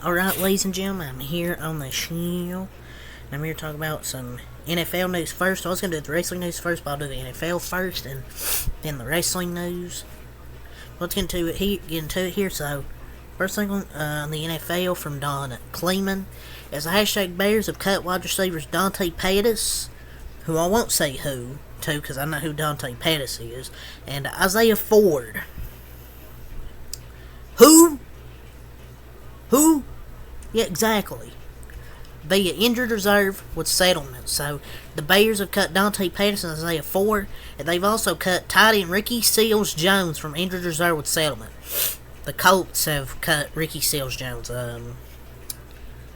Alright, ladies and gentlemen, I'm here on the show. I'm here to talk about some NFL news first. I was going to do the wrestling news first, but I'll do the NFL first and then the wrestling news. Let's get into it here. So, first thing on the NFL from Don Kleeman is the hashtag Bears have cut wide receivers Dante Pettis, who I won't say who, too, because I know who Dante Pettis is, and Isaiah Ford. Who? Yeah, exactly. Via injured reserve with settlement. So, the Bears have cut Dante Pettis and Isaiah Ford, and they've also cut tight end Ricky Seals-Jones from injured reserve with settlement. The Colts have cut Ricky Seals-Jones.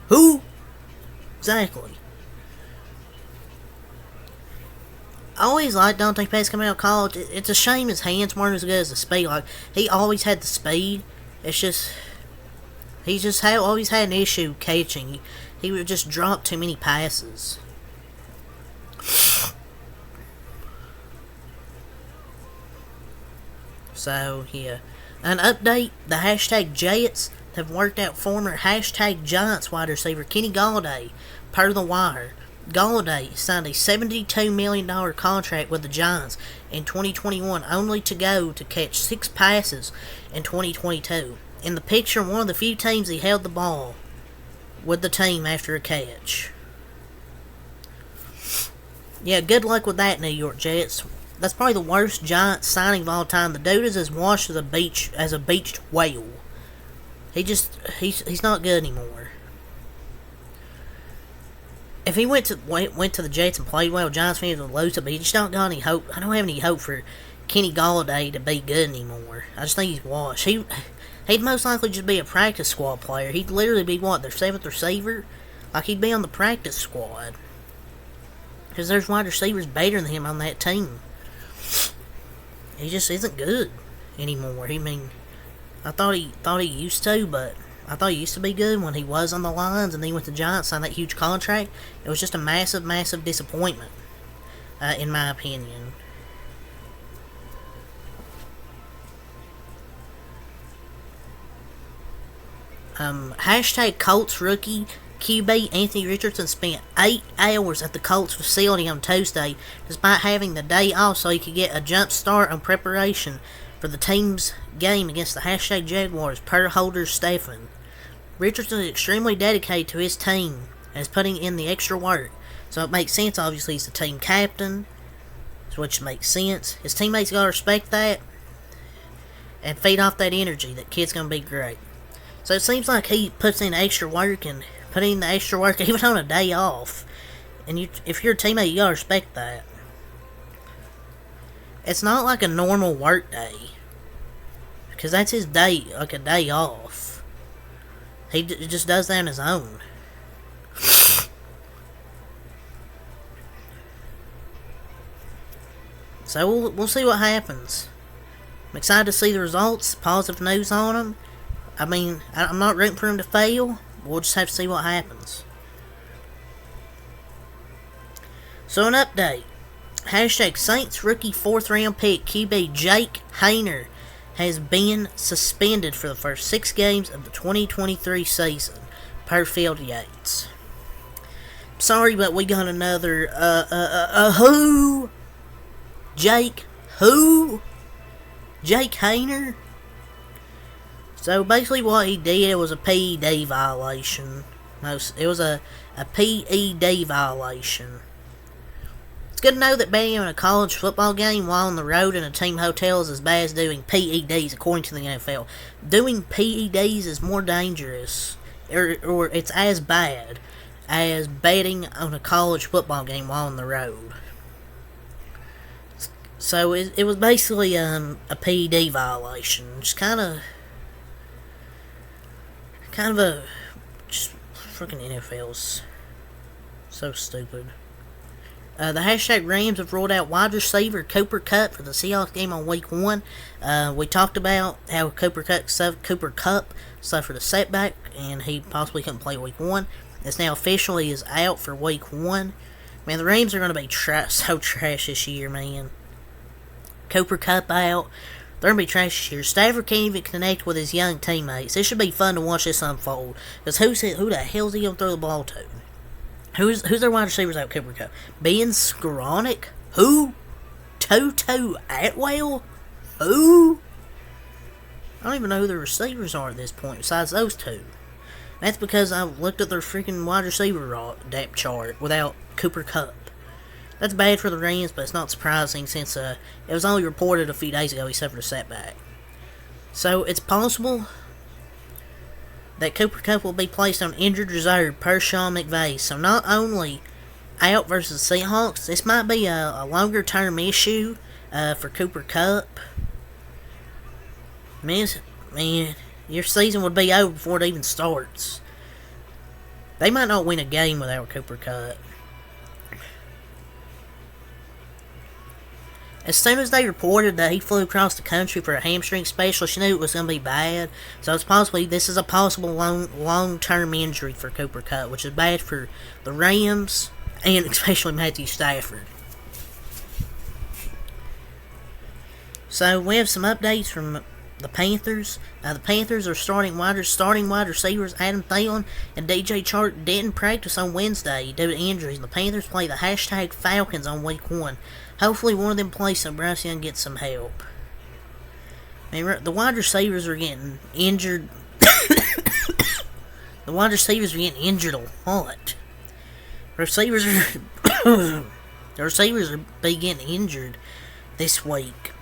Who? Exactly. I always liked Dante Pettis coming out of college. It's a shame his hands weren't as good as the speed. Like, he always had the speed. It's just... He's just always had an issue catching. He would just drop too many passes. So, yeah. An update, the hashtag Jets have worked out former hashtag Giants wide receiver Kenny Golladay, per The Wire. Golladay signed a $72 million contract with the Giants in 2021, only to go to catch 6 passes in 2022. In the picture, one of the few times he held the ball with the team after a catch. Yeah, good luck with that, New York Jets. That's probably the worst Giants signing of all time. The dude is as washed as a beached whale. He's not good anymore. If he went to the Jets and played well, Giants fans would lose it, but he just don't got any hope. I don't have any hope for Kenny Golladay to be good anymore. I just think he's washed. He'd most likely just be a practice squad player. He'd literally be, their 7th receiver? Like, he'd be on the practice squad. Because there's wide receivers better than him on that team. He just isn't good anymore. I thought he used to, but I thought he used to be good when he was on the Lions, and then he went to Giants, signed that huge contract. It was just a massive, massive disappointment, in my opinion. Hashtag Colts rookie QB Anthony Richardson spent 8 hours at the Colts facility on Tuesday, despite having the day off so he could get a jump start on preparation for the team's game against the hashtag Jaguars, per Holder Stephen. Richardson is extremely dedicated to his team and is putting in the extra work, so it makes sense. Obviously, he's the team captain, which makes sense. His teammates gotta respect that and feed off that energy. That kid's gonna be great. So it seems like he puts in extra work and putting in the extra work even on a day off. And if you're a teammate, you gotta respect that. It's not like a normal work day, because that's his day, like a day off. He just does that on his own. So we'll see what happens. I'm excited to see the results, positive news on him. I mean, I'm not rooting for him to fail. We'll just have to see what happens. So, an update. Hashtag Saints rookie 4th round pick QB Jake Haener has been suspended for the first 6 games of the 2023 season, per Field Yates. Sorry, but we got another, who? Jake? Who? Jake Haener? So basically what he did was a PED violation. It was a PED violation. It's good to know that betting on a college football game while on the road in a team hotel is as bad as doing PEDs, according to the NFL. Doing PEDs is more dangerous, or it's as bad as betting on a college football game while on the road. So it was basically a PED violation. Just kind of just freaking NFL's so stupid. The hashtag Rams have rolled out wide receiver Cooper Kupp for the Seahawks game on week 1. We talked about how Cooper Kupp suffered a setback and he possibly couldn't play week 1. It's now officially is out for week 1. Man, the Rams are going to be so trash this year, man. Cooper Kupp out. They're going to be trash this year. Stafford can't even connect with his young teammates. It should be fun to watch this unfold. Because who the hell's he going to throw the ball to? Who's their wide receivers out Cooper Kupp? Ben Skowronek? Who? Toto Atwell? Who? I don't even know who the receivers are at this point besides those two. That's because I looked at their freaking wide receiver depth chart without Cooper Kupp. That's bad for the Rams, but it's not surprising since it was only reported a few days ago he suffered a setback. So it's possible that Cooper Kupp will be placed on injured reserve per Sean McVay. So not only out versus the Seahawks, this might be a longer term issue for Cooper Kupp. Man, your season would be over before it even starts. They might not win a game without Cooper Kupp. As soon as they reported that he flew across the country for a hamstring specialist, you knew it was going to be bad. So this is a possible long-term injury for Cooper Kupp, which is bad for the Rams and especially Matthew Stafford. So we have some updates from the Panthers. The Panthers are starting wide receivers Adam Thielen and DJ Chark didn't practice on Wednesday due to injuries. The Panthers play the #Falcons on week 1. Hopefully one of them plays so Bryce Young gets some help. The wide receivers are getting injured. The wide receivers are getting injured a lot. The receivers are getting injured this week.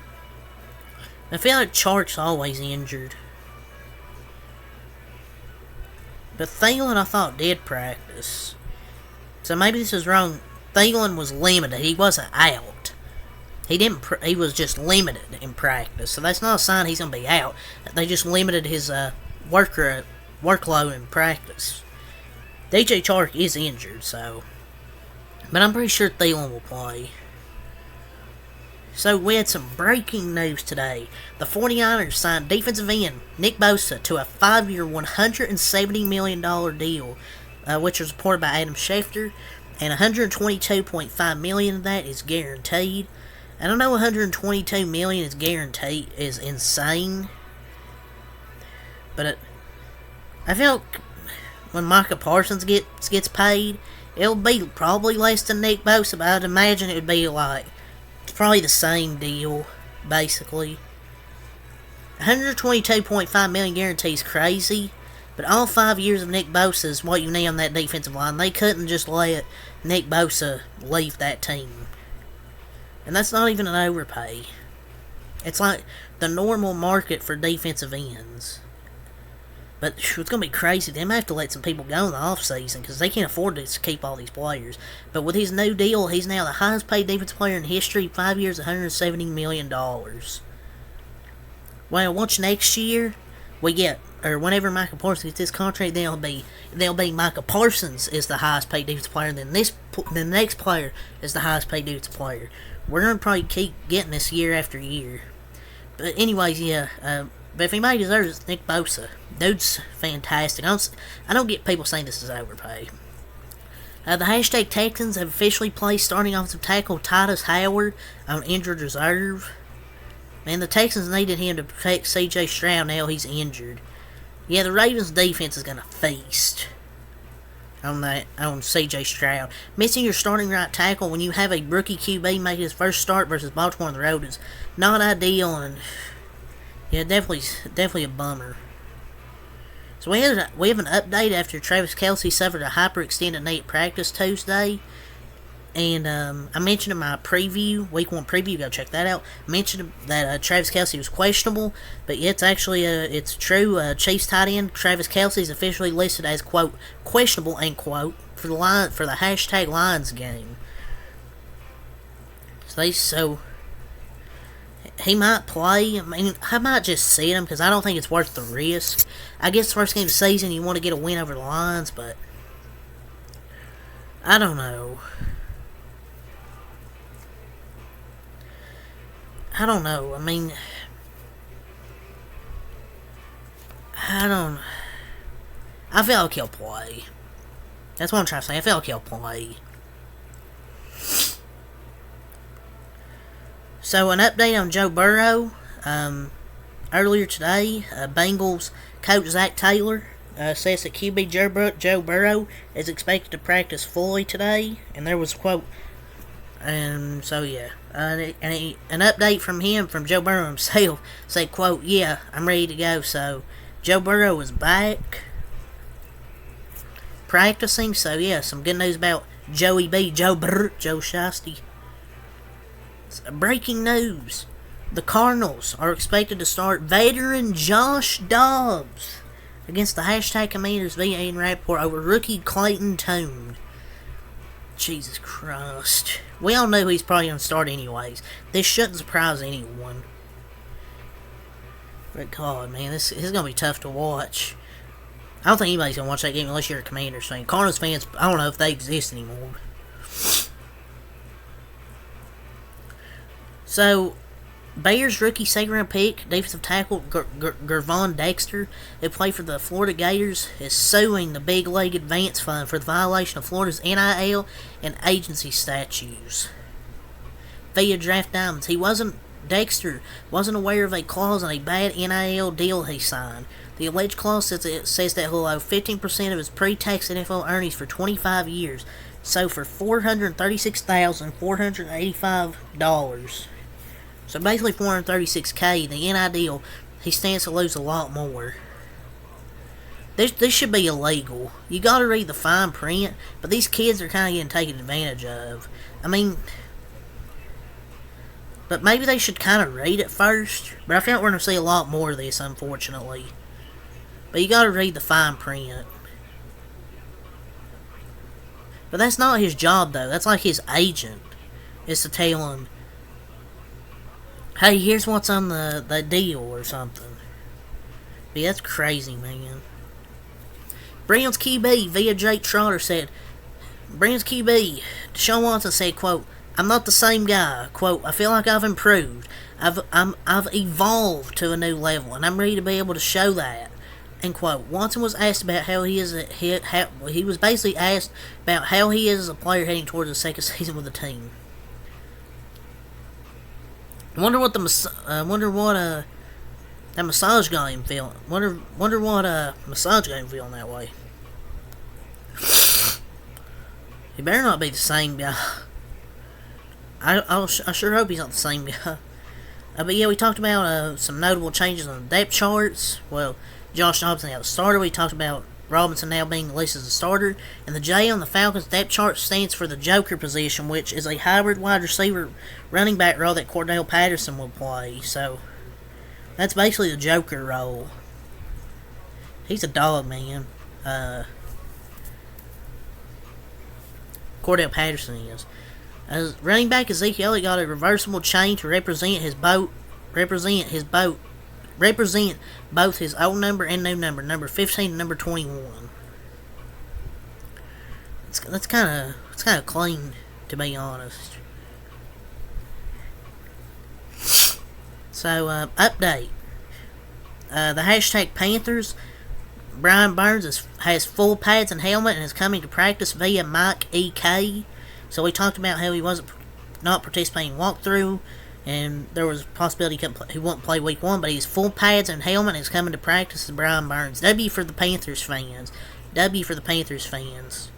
I feel like Chark's always injured. But Thielen, I thought, did practice. So maybe this is wrong. Thielen was limited. He wasn't out. He was just limited in practice. So that's not a sign he's going to be out. They just limited his workload in practice. DJ Chark is injured, so. But I'm pretty sure Thielen will play. So we had some breaking news today. The 49ers signed defensive end Nick Bosa to a 5-year, $170 million deal, which was reported by Adam Schefter, and $122.5 million of that is guaranteed. And I know $122 million is guaranteed is insane, but I feel like when Micah Parsons gets paid, it'll be probably less than Nick Bosa, but I'd imagine it would be like probably the same deal, basically. $122.5 million guarantee is crazy, but all 5 years of Nick Bosa is what you need on that defensive line. They couldn't just let Nick Bosa leave that team. And that's not even an overpay. It's like the normal market for defensive ends. But it's going to be crazy. They might have to let some people go in the offseason because they can't afford to keep all these players. But with his new deal, he's now the highest paid defensive player in history. 5 years, $170 million. Well, once next year we get, or whenever Micah Parsons gets this contract, they'll be Micah Parsons is the highest paid defensive player. Then the next player is the highest paid defensive player. We're going to probably keep getting this year after year. But anyways, yeah. But if anybody deserves it, Nick Bosa. Dude's fantastic. I don't get people saying this is overpay. The #Texans have officially placed starting offensive tackle Titus Howard on injured reserve. Man, the Texans needed him to protect C.J. Stroud. Now he's injured. Yeah, the Ravens' defense is going to feast on C.J. Stroud. Missing your starting right tackle when you have a rookie QB make his first start versus Baltimore on the road is not ideal, and yeah, definitely a bummer. So we have an update after Travis Kelce suffered a hyperextended knee at practice Tuesday. And I mentioned in my preview, week 1 preview, go check that out. I mentioned that Travis Kelce was questionable, but yeah, it's true. Chiefs tight end Travis Kelce is officially listed as quote questionable end quote for the #Lions game. So he might play. I mean, I might just sit him because I don't think it's worth the risk. I guess first game of the season you want to get a win over the Lions, but I don't know. I mean, I feel like he'll play. That's what I'm trying to say. I feel like he'll play. So, an update on Joe Burrow. Earlier today, Bengals coach Zach Taylor says that QB Joe Burrow is expected to practice fully today, and there was a quote. And so yeah, an update from him, from Joe Burrow himself, said, quote, "Yeah, I'm ready to go." So Joe Burrow is back practicing. So yeah, some good news about Joey B, Joe Shiesty. Breaking news: the Cardinals are expected to start veteran Josh Dobbs against the hashtag Commanders via Ian Rappaport over rookie Clayton Tune. Jesus Christ. We all know he's probably going to start anyways. This shouldn't surprise anyone. But God, man, this is going to be tough to watch. I don't think anybody's going to watch that game unless you're a Commanders fan. Cardinals fans, I don't know if they exist anymore. So, Bears rookie second-round pick, defensive tackle Gervon Dexter, who played for the Florida Gators, is suing the Big League Advance Fund for the violation of Florida's NIL and agency statutes via Draft Diamonds. Dexter wasn't aware of a clause in a bad NIL deal he signed. The alleged clause says that he'll owe 15% of his pre-tax NFL earnings for 25 years, so for $436,485. So basically $436K, the NIL deal, he stands to lose a lot more. This should be illegal. You gotta read the fine print, but these kids are kind of getting taken advantage of. I mean, but maybe they should kind of read it first. But I feel like we're going to see a lot more of this, unfortunately. But you gotta read the fine print. But that's not his job, though. That's like his agent, is to tell him, hey, here's what's on the deal or something. But yeah, that's crazy, man. Browns QB via Jake Trotter said, Deshaun Watson said, quote, "I'm not the same guy. Quote, I feel like I've improved. I've evolved to a new level, and I'm ready to be able to show that." End quote. Watson was asked about how he is. He was basically asked about how he is as a player heading towards his second season with the team. Wonder what that massage got him feeling. Wonder what massage got him feeling that way. He better not be the same guy. I sure hope he's not the same guy. But yeah, we talked about some notable changes on the depth charts. Well, Josh Dobbs now the starter. We talked about Robinson now being listed as a starter. And the J on the Falcons depth chart stands for the Joker position, which is a hybrid wide receiver running back role that Cordell Patterson will play. So, that's basically the Joker role. He's a dog, man. Cordell Patterson is. As running back Ezekiel Elliott got a reversible chain to represent both his old number and new number, number 15 and number 21. It's kind of clean, to be honest. So, update. The hashtag Panthers. Brian Burns has full pads and helmet and is coming to practice via Mike EK. So we talked about how he wasn't not participating in walkthrough, and there was a possibility he won't play week 1, but he's full pads and helmet and is coming to practice as Brian Burns. W for the Panthers fans. W for the Panthers fans.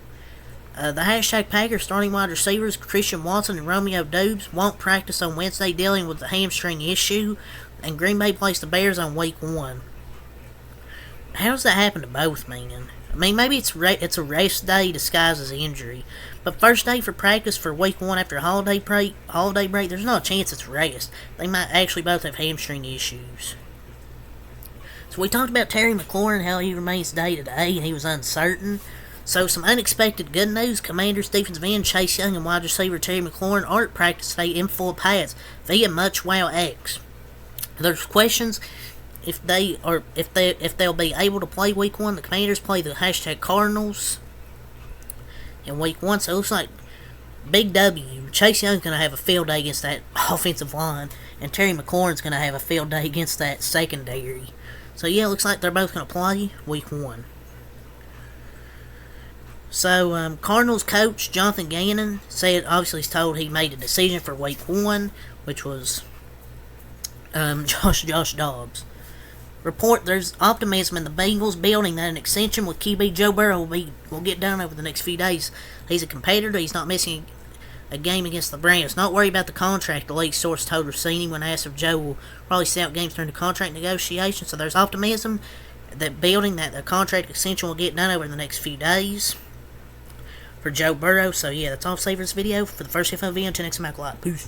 The hashtag Packers starting wide receivers Christian Watson and Romeo Doubs won't practice on Wednesday dealing with the hamstring issue, and Green Bay plays the Bears on week 1. How does that happen to both, man? I mean, maybe it's a rest day disguised as injury, but first day for practice for week 1 after a holiday break, there's no chance it's rest. They might actually both have hamstring issues. So we talked about Terry McLaurin, how he remains day-to-day, and he was uncertain. So some unexpected good news. Commanders defensive end Chase Young and wide receiver Terry McLaurin are at practice today in full pads via MuchWow X. There's questions if they'll be able to play week 1. The Commanders play the hashtag Cardinals in week 1, so it looks like big W. Chase Young's going to have a field day against that offensive line, and Terry McLaurin's going to have a field day against that secondary. So yeah, it looks like they're both going to play week 1. So, Cardinals coach Jonathan Gannon said, obviously he's told he made a decision for week 1, which was Josh Dobbs. Report there's optimism in the Bengals building that an extension with QB Joe Burrow will get done over the next few days. He's a competitor. He's not missing a game against the Browns. Not worried about the contract, the league source told Rossini when asked if Joe will probably sit out games during the contract negotiations. So there's optimism that building that the contract extension will get done over the next few days for Joe Burrow. So yeah, that's all for this video. For the first FOV, until next time, Peace.